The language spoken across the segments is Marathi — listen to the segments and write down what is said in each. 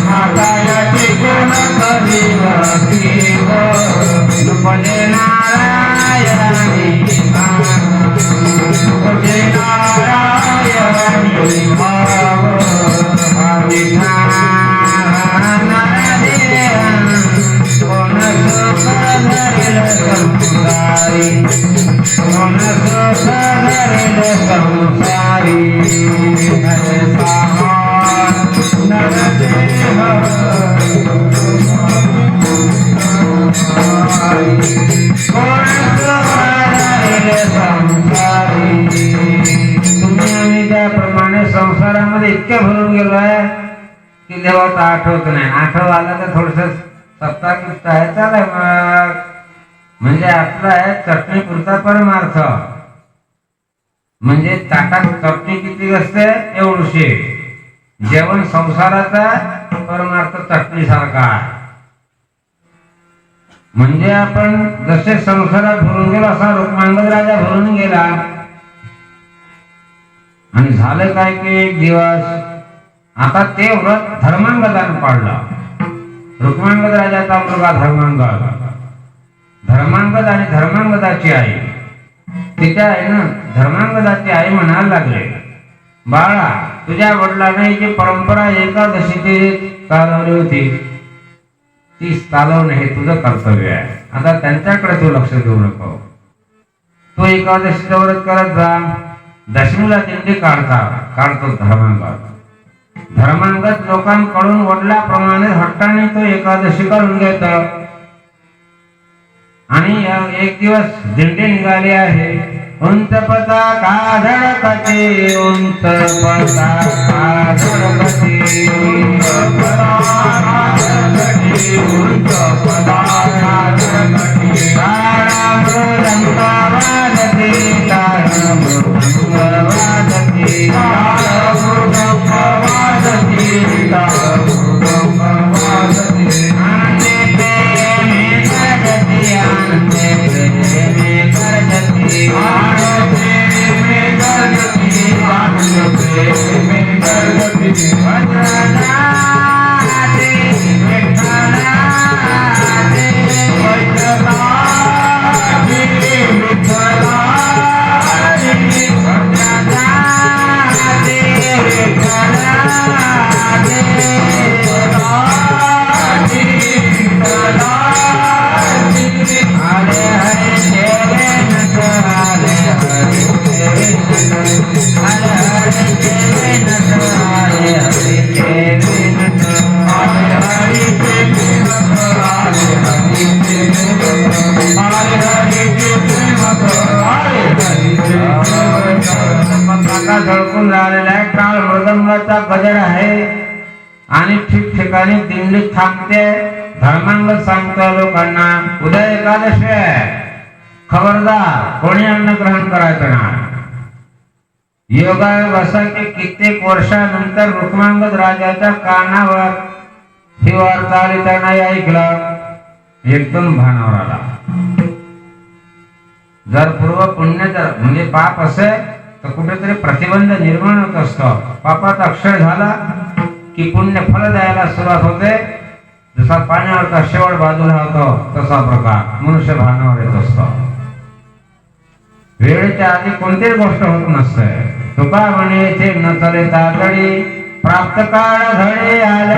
हातायाचे गुण करीव केव दुपटे नारायणी दुपटे नारायणी भाव कोण सुख धरेल संसारी कोण सुख धरेल संसारी तुम्ही आम्ही त्याप्रमाणे संसारामध्ये इतक्या भरून गेलो आहे की देवाचा आठवत नाही. आठव आला तर थोडस सत्ता किस्त आहे चालाय मग म्हणजे आपला आहे चटणी पुरता परमार्थ. म्हणजे ताटात चटणी किती असते एवढीशी. जेवण संसाराचा परमार्थ चटणी सारखा. म्हणजे आपण जसे संसारात भरून गेलो असा रुक्मांगद राजा भरून गेला. आणि झालं काय की एक दिवस आता ते व्रत धर्मांगदाने पाळलं. रुक्मांगद राजाचा मुलगा धर्मांगद. धर्मांगद आणि धर्मांगदाची आई तिच्या आईनं धर्मांगदाची आई म्हणायला लागले, बाळा तुझ्या वडिलांनी जी परंपरा एकादशीची चालवली होती ती चालवणे हे तुझं कर्तव्य आहे. आता त्यांच्याकडे तू लक्ष देऊ नको. तू एकादशीचं व्रत करत जा. दशमीला दिंडी काढतो धर्मांगद. धर्मांगद लोकांकडून वडिलाप्रमाणे हट्टाने तो एकादशी करून घेतो. आणि एक दिवस दिंडी निघाली आहे. उंच पताका धडकते उंच पताका धडकते उंच पताका धडकते तारा मृदंग वाजते तारा मृदंग वाजते तारा मृदंग वाजते तारा मृदंग वाजते आनंदे प्रेमे करजती आनंदे प्रेमे करजती आनंदे प्रेमे करजती आनंदे प्रेमे करजती वज्रदाते विठ्ठलाते वज्रदाते विठ्ठलाते वज्रदाते विठ्ठलाते हरे हरे देवे नट हरे हरे देवे नट हरे हरे देवे नट हरे हरे देवे नट हरे हरे देवे नट हरे हरे देवे नट हरे हरे देवे नट हरे हरे पताका झळकून राहिलेला आहे. काळ मृदंगाचा गजर आहे आणि ठिकठिकाणी दिंडी थांबते. धर्मांगद सांगतो लोकांना उद्या एकादशी आहे, खबरदार कोणी अन्न ग्रहण करायचं नाही. योगायोग असा की कित्येक वर्षानंतर रुक्मांगद राजाच्या कानावर ही वार्ता आली. त्यांना ऐकलं एकदम भानावर आला. जर पूर्व पुण्य जर म्हणजे पाप असेल तर कुठेतरी प्रतिबंध निर्माण होत असतो. पापाचा अक्षय झाला की पुण्य फल द्यायला सुरुवात होते. जसा पाण्यावरचा शेवट बाजूला होतो तसा प्रकार मनुष्य भानावर येत असतो. वेळेच्या आधी कोणतीच गोष्ट होत नसते. तुका म्हणे येथे न चले तातडी प्राप्त काळ घडे आले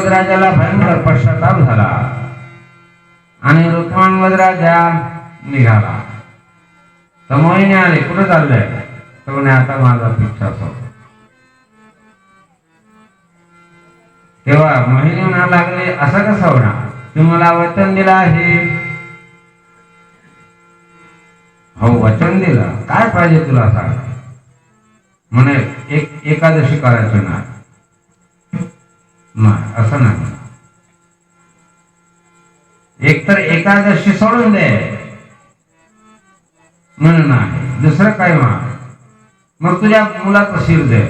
राजाला भयंकर पश्चाताप झाला आणि रुक्मांगद राजा निघाला. तर मोहिनी आले, कुठे चाललंय? तर म्हणे आता माझा पिच्छा सोड. तेव्हा मोहिनी म्हणा लागले असं कसं होणार? तुम्हाला वचन दिलं आहे. हो वचन दिलं, काय पाहिजे तुला सांग. म्हणे एकादशी करायचं ना. असं नाही. एकतर एकादशी सोडून दे म्हणून आहे, दुसरं काय माग, मग तुझ्या मुलाचं शिर दे.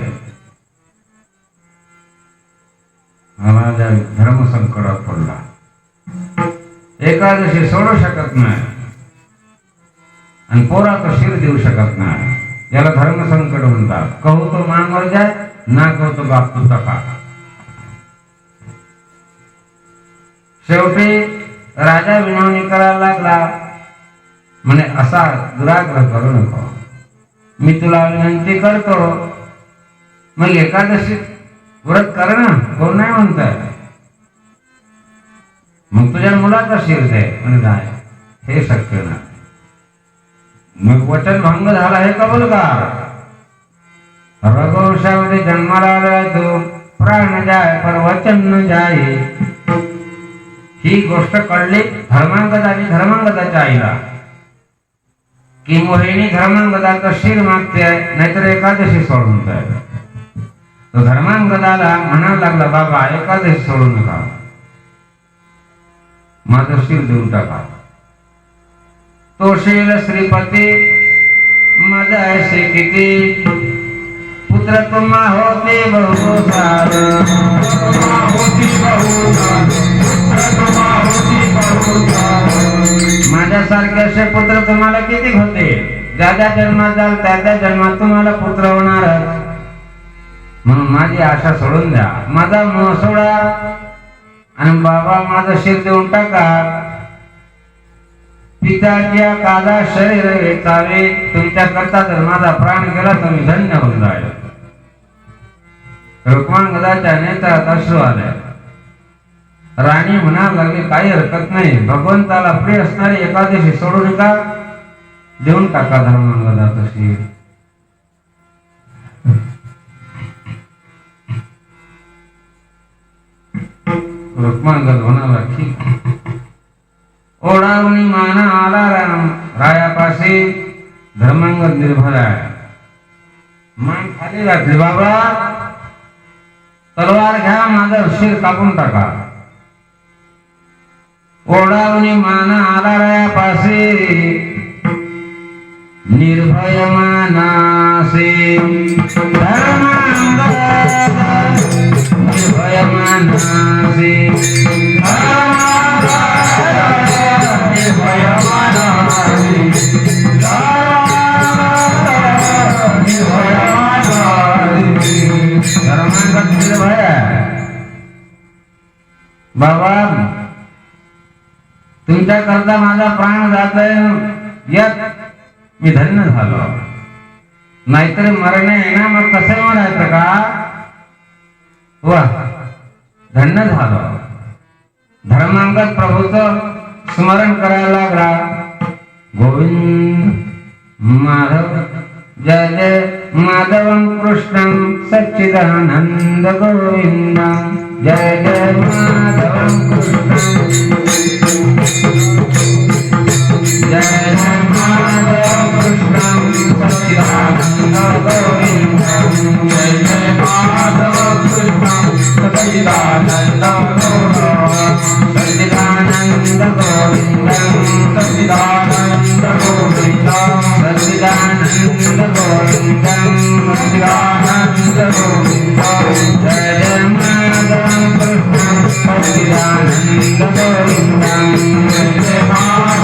माझ्या धर्म संकटात पडला, एकादशी सोडू शकत नाही आणि पोराचं शिर देऊ शकत नाही, याला धर्म संकट म्हणतात. कहू तो मान मर जाय, ना कहू तो बाप तू तपा. शेवटी राजा विनवणी करायला लागला, म्हणे असा दुराग्रह करू नको, मी तुला विनंती करतो, मग एकादशी व्रत कर ना, कोण नाही म्हणताय, मग तुझ्या मुलाचा शिर दे. म्हणजे काय, हे शक्य नाही. मग वचन भंग झाला हे कबूल कर. रघुवंशामध्ये जन्माला आलाय तो, प्राण जाय पर वचन न जाय. ही गोष्ट कळली धर्मांगद आणि धर्मांगदाच्या आईला, की मोहिनी धर्मांगदाचं शिर मागते, नाहीतर एकादशी सोडून जाय. तो धर्मांगदाला म्हणायला लागला, बाबा एकादशी सोडू नका, माझं शिर देऊन टाका. तो शील श्रीपती माझा ऐसे किती, पुत्र तुम्हा होते बहुसार. माझ्यासारखे असे पुत्र तुम्हाला किती होते, ज्या ज्या जन्मात जाल त्या त्या जन्मात तुम्हाला पुत्र होणार. म्हणून माझी आशा सोडून द्या, माझा मोह सोडा आणि बाबा माझं शिर देऊन टाका. पित्याच्या कादा शरीर वेचावे, तुमच्या करता जर माझा प्राण गेला तर मी धन्य होऊन जाईल. रुक्मांगदाच्या नेत्रात अश्रू आले. राणी म्हणायला लागली, काही हरकत नाही, भगवंताला प्रिय असणारी एकादशी सोडू नका, देऊन टाका धर्मांगदाचं शिर. रुक्मांगद म्हणाला, ठीक. ओढावणी माना आला रायापाशी. धर्मांगद निर्भय आहे, मान खाली घातली, बाबा तलवार घ्या, माझं शिर कापून टाका. ओढावणी माना आला रायापाशी, निर्भय मानासे. धर्मांगद निर्भय मानासे, निर्भय मानासे, निर्भय मानासे. धर्मांगद निर्भय. बाबा तुमच्या करता माझा प्राण जातोय, यात मी धन्य झालो, नाहीतरी मरण आहे ना, मग कसं म्हणायचं का. वा धन्य झालो. धर्मांगद प्रभूचं स्मरण करायला लागला. गोविंद माधव जय जय माधवं कृष्णं सच्चिदानंद गोविंद. जय जय माधवं कृष्णं, जय जय माधव कृष्णं सच्चिदानंद गोविंद. जय जय माधव कृष्णं सच्चिदानंद गोविंद. सच्चिदानंद गोविंद, सच्चिदानंद गोविंद, सच्चिदानंद गोविंद, सच्चिदानंद गोविंद. जय जय माधव कृष्णं सच्चिदानंद गोविंद. जय जय माधव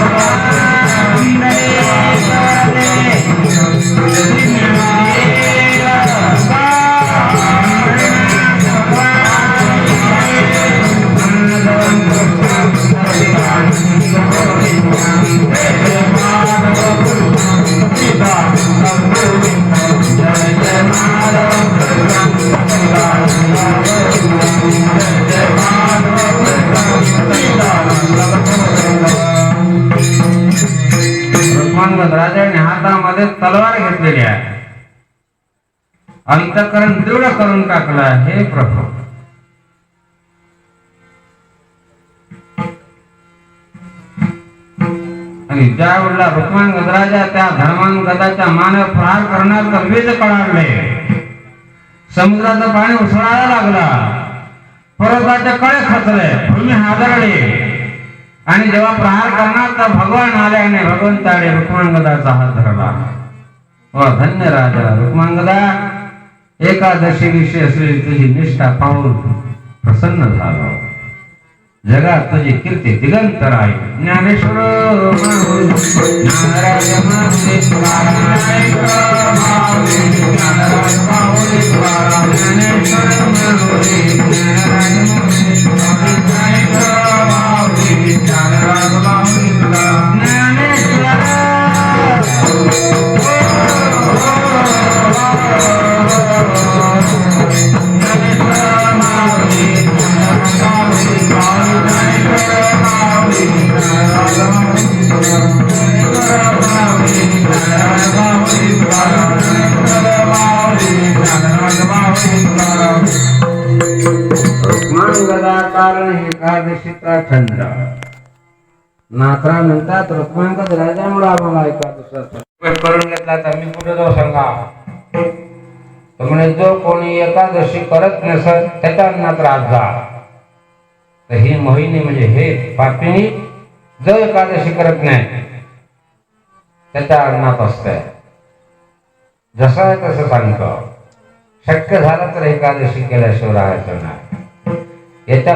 राजाने हातामध्ये तलवार घेतलेली आहे, अंतःकरण दृढ करून टाकलं. हे प्रभू आणि ज्या वेळेला रुक्मांगद राजा त्या धर्मांगदाच्या मानेवर प्रहार करणार तर वेद कळाले, समुद्राचं पाणी उसळायला लागला, पर्वताचे कळे खचले, भूमी हादरली आणि जेव्हा प्रहार करणार तर भगवान आले आणि भगवंताने रुक्मांगदाचा हात धरला. वा धन्य राजा रुक्मांगदा, एकादशी विषयी असलेली तुझी निष्ठा पाहून प्रसन्न झालो. जगात तुझी कीर्ती दिगंतर आहे. ज्ञानेश्वर ज्ञानराज माऊली तुकाराम, ज्ञानराज माऊली तुकाराम, ज्ञानेश्वर माऊली ज्ञानराज माऊली तुकाराम, रुक्मांगदा कारण एकादशीचा छंद. नाथरा म्हणतात रुक्मांगद राजामुळे आम्हाला एकादशीचा करून घेतला. तर मी कुठे जाऊ सांगा. तर म्हणे जो कोणी एकादशी करत नसत त्याच्या अन्नात राज जा. तर ही मोहिनी म्हणजे हे पापिनी जो एकादशी करत नाही त्याच्या अन्नात असतंय. जसं आहे तसं सांगतो. शक्य झालं तर एकादशी केल्याशिवाय राहायचं नाही. याच्या